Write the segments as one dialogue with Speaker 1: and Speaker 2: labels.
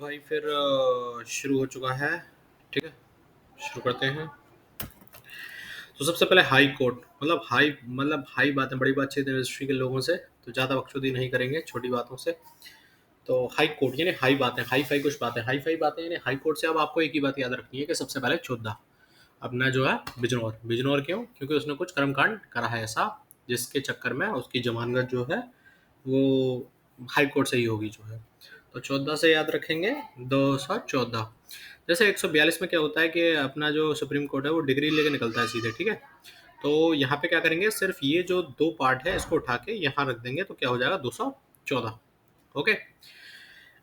Speaker 1: भाई फिर शुरू हो चुका है। ठीक है, शुरू करते हैं। तो सबसे पहले हाई कोर्ट, मतलब हाई बातें, बड़ी बातचीत इंडस्ट्री के लोगों से तो ज़्यादा बकचोदी नहीं करेंगे छोटी बातों से। तो हाई कोर्ट यानी हाई बातें, हाई फाई कुछ बातें, हाई फाई बातें यानी हाई कोर्ट से। अब आपको एक ही बात याद रखनी है कि सबसे पहले चोद्दा अपना जो है बिजनौर। बिजनौर क्यों? क्योंकि उसने कुछ कर्मकांड करा है ऐसा जिसके चक्कर में उसकी जमानत जो है वो हाई कोर्ट से ही होगी जो है। तो 14 से याद रखेंगे, 214। जैसे 142 में क्या होता है कि अपना जो सुप्रीम कोर्ट है वो डिग्री लेके निकलता है सीधे। ठीक है, तो यहाँ पे क्या करेंगे, सिर्फ ये जो दो पार्ट है इसको उठा के यहाँ रख देंगे तो क्या हो जाएगा, 214। ओके।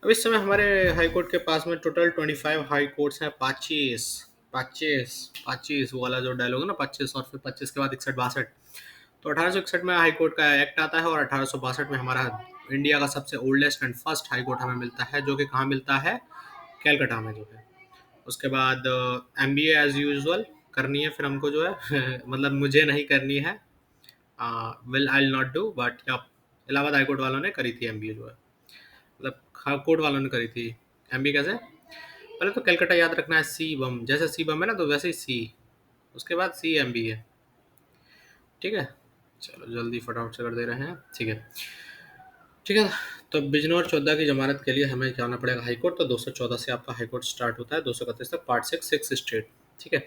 Speaker 1: अब इस समय हमारे हाई कोर्ट के पास में टोटल 25 हाई कोर्ट्स हैं। 25 25 25 वो वाला जो डायलॉग है ना, 25 और फिर 25 के बाद 61 62। तो 1861 में हाई कोर्ट का एक्ट आता है और 1862 में हमारा इंडिया का सबसे oldest and first high court हमें मिलता है, जो कि कहाँ मिलता है, कैलकाटा में जो है। उसके बाद एमबीए एज यूजुअल करनी है फिर हमको जो है मतलब मुझे नहीं करनी है, will I not do, but या इलाहाबाद हाई कोर्ट वालों ने करी थी एमबीए जो है, मतलब हाई कोर्ट वालों ने करी थी। एमबीए कैसे? पहले तो कैलकाटा याद रखना है, सी बम, जैसे सी बम है ना तो वैसे ही सी, उसके बाद सी एमबीए। ठीक है, चलो जल्दी फटाफट से कर दे रहे हैं। ठीक है, ठीक है। तो बिजनौर चौदह की जमानत के लिए हमें जाना पड़ेगा हाई कोर्ट। तो 214 से आपका हाई कोर्ट स्टार्ट होता है, 231 तक, पार्ट 6 6 स्टेट। ठीक है,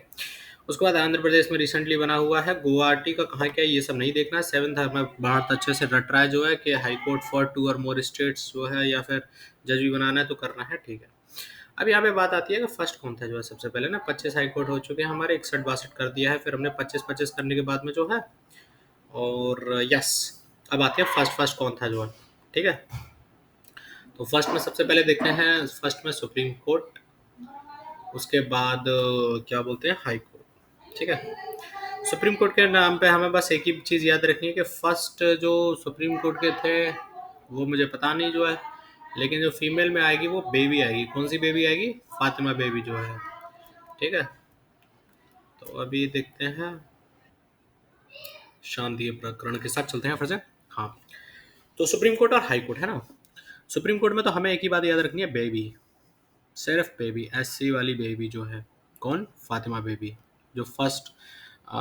Speaker 1: उसके बाद आंध्र प्रदेश में रिसेंटली बना हुआ है। गुवाहाटी का कहाँ क्या है ये सब नहीं देखना है। सेवन्थ हमें बहुत अच्छे से रट रहा है जो है कि हाई कोर्ट फॉर 2 और मोर स्टेट्स जो है, या फिर जज भी बनाना है तो करना है। ठीक है, अब यहाँ पे बात आती है कि फर्स्ट कौन था जो है। सबसे पहले ना 25 हाई कोर्ट हो चुके हैं हमारे, 61 62 कर दिया है, फिर हमने 25 25 करने के बाद में जो है, और यस, अब आती है फर्स्ट। फर्स्ट कौन था जो है। ठीक है, तो फर्स्ट में सबसे पहले देखते हैं, फर्स्ट में सुप्रीम कोर्ट, उसके बाद क्या बोलते हैं, हाई कोर्ट। ठीक है, सुप्रीम कोर्ट के नाम पे हमें बस एक ही चीज़ याद रखनी है कि फर्स्ट जो सुप्रीम कोर्ट के थे वो मुझे पता नहीं जो है, लेकिन जो फीमेल में आएगी वो बेबी आएगी। कौन सी बेबी आएगी? फातिमा बेबी जो है। ठीक है, तो अभी देखते हैं, शांति प्रकरण के साथ चलते हैं फिर से। हाँ, तो सुप्रीम कोर्ट और हाई कोर्ट है ना। सुप्रीम कोर्ट में तो हमें एक ही बात याद रखनी है, बेबी, सिर्फ बेबी, एससी वाली बेबी जो है। कौन? फातिमा बेबी, जो फर्स्ट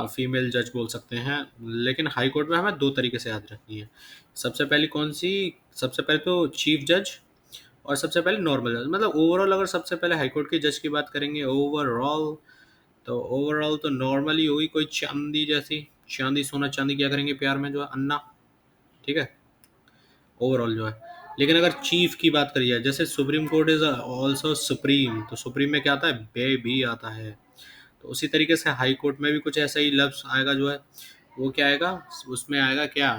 Speaker 1: फीमेल जज बोल सकते हैं। लेकिन हाई कोर्ट में हमें दो तरीके से याद रखनी है। सबसे पहली कौन सी? सबसे पहले तो चीफ जज, और सबसे पहले नॉर्मल जज। मतलब ओवरऑल अगर सबसे पहले हाई कोर्ट के जज की बात करेंगे ओवरऑल, तो ओवरऑल तो नॉर्मली होगी कोई चांदी जैसी, चांदी सोना चांदी क्या करेंगे प्यार में जो है, अन्ना। ठीक है, ओवरऑल जो है। लेकिन अगर चीफ की बात करी जाए, जैसे supreme court is also supreme, तो सुप्रीम में क्या आता है, बे भी आता है। तो उसी तरीके से हाई कोर्ट में भी कुछ ऐसा ही लफ्ज आएगा जो है, वो क्या आएगा, उसमें आएगा क्या,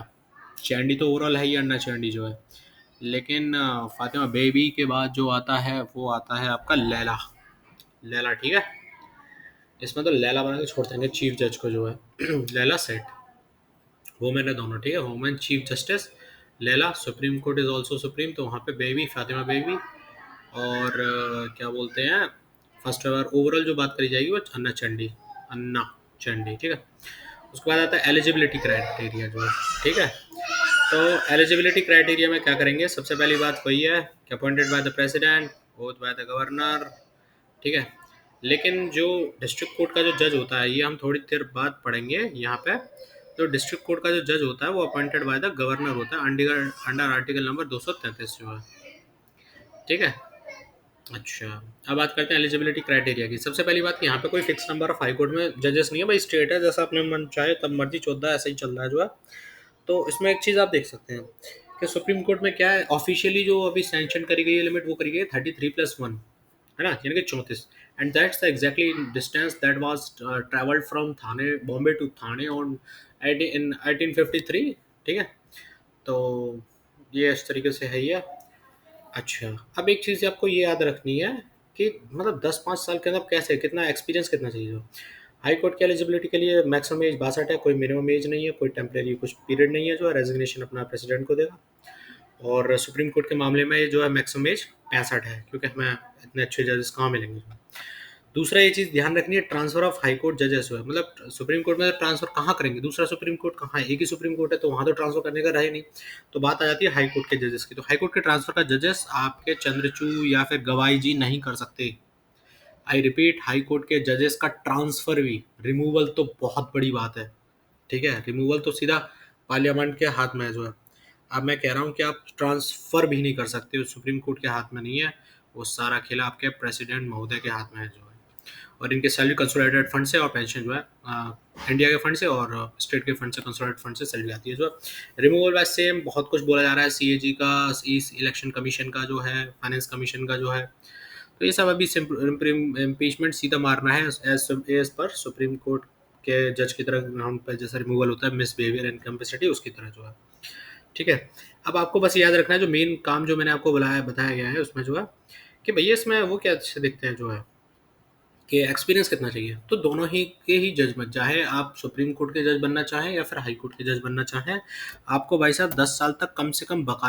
Speaker 1: चैंडी तो ओवरऑल है ही, अन्ना चैंडी जो है। लेकिन फातिमा बेबी के बाद जो आता है वो आता है आपका लैला। लैला, ठीक है, इसमें तो लैला बना के छोड़ देंगे चीफ जज को जो है लैला सेट, वुमेन है दोनों। ठीक है, women chief justice Laila, supreme court is also supreme, तो वहाँ पे बेबी, फातिमा बेबी। और क्या बोलते हैं, फर्स्ट बार ओवरऑल जो बात करी जाएगी वो अन्ना चंडी, अन्ना चंडी। ठीक है, उसके बाद आता है एलिजिबिलिटी क्राइटेरिया जो है। ठीक है, तो एलिजिबिलिटी क्राइटेरिया में क्या करेंगे, सबसे पहली बात वही है कि appointed by the president, oath by the governor. ठीक है, लेकिन जो डिस्ट्रिक्ट कोर्ट का जो जज होता है, ये हम थोड़ी देर बाद पढ़ेंगे यहाँ पे। जो डिस्ट्रिक्ट कोर्ट का जो जज होता है वो अपॉइंटेड बाय द गवर्नर होता है, अंडर अंडर आर्टिकल नंबर 233 जो है। ठीक है, अच्छा, अब बात करते हैं एलिजिबिलिटी क्राइटेरिया की। सबसे पहली बात कि यहाँ पे कोई fix number of high court में जजेस नहीं है भाई, स्टेट है, जैसा अपने मन चाहे तब मर्जी 14 ऐसा ही चल रहा है जो है। तो इसमें एक चीज़ आप देख सकते हैं कि सुप्रीम कोर्ट में क्या है, ऑफिशियली जो अभी सैंक्शन करी गई है लिमिट, वो करी गई है 33+1, है ना, यानी कि 34। And that's the exactly distance that was travelled from Thane, Bombay to Thane on in 1853। ठीक है, तो ये इस तरीके से है ये। अच्छा, अब एक चीज़ आपको ये याद रखनी है कि मतलब 10-5 साल के अंदर कैसे, कितना एक्सपीरियंस कितना चाहिए हो। हाई कोर्ट की एलिजिबिलिटी के लिए मैक्सिमम एज 62 है, कोई मिनिमम एज नहीं है, कोई टेम्परेरी कुछ पीरियड नहीं है जो है, रेजिग्नेशन अपना प्रेसिडेंट को देगा। और सुप्रीम कोर्ट के मामले में जो है मैक्सिमम एज 65 है, क्योंकि हमें इतने अच्छे जजेस कहाँ मिलेंगे। दूसरा ये चीज़ ध्यान रखनी है, ट्रांसफर ऑफ हाई कोर्ट जजेस हुआ, मतलब सुप्रीम कोर्ट में ट्रांसफर कहाँ करेंगे, दूसरा सुप्रीम कोर्ट कहाँ है, एक ही सुप्रीम कोर्ट है, तो वहाँ तो ट्रांसफर करने का रहे नहीं। तो बात आ जाती है हाई कोर्ट के जजेस की। तो हाई कोर्ट के ट्रांसफर का जजेस आपके चंद्रचूड़ या फिर गवाई जी नहीं कर सकते। आई रिपीट, हाई कोर्ट के जजेस का ट्रांसफर भी, रिमूवल तो बहुत बड़ी बात है, ठीक है, रिमूवल तो सीधा पार्लियामेंट के हाथ में है जो है। अब मैं कह रहा हूँ कि आप ट्रांसफर भी नहीं कर सकते, वो सुप्रीम कोर्ट के हाथ में नहीं है, वो सारा खेल आपके प्रेसिडेंट महोदय के हाथ में है जो है। और इनके सैलरी कंसोलिडेटेड फंड से, और पेंशन जो है इंडिया के फंड से और स्टेट के फंड से, कंसोलिडेटेड फंड से सैलरी आती है जो है। रिमूवल वाइज सेम बहुत कुछ बोला जा रहा है, सीएजी का, इस इलेक्शन कमीशन का जो है, फाइनेंस कमीशन का जो है। तो ये सब अभी इम्पीचमेंट सीधा मारना है एज पर सुप्रीम कोर्ट के जज की तरह ग्राउंड पर जैसा रिमूवल होता है मिस बिहेवियर एंड कैपेसिटी, उसकी तरह जो है, ठीक है। अब आपको बस याद रखना है जो मेन काम जो मैंने आपको बताया गया है उसमें जो है कि भैया इसमें वो क्या अच्छे देखते हैं जो है कि एक्सपीरियंस कितना चाहिए। तो दोनों ही के ही जज बन, चाहे आप सुप्रीम कोर्ट के जज बनना चाहें या फिर हाई कोर्ट के जज बनना चाहें, आपको भाई साहब 10 साल तक कम से कम वकालत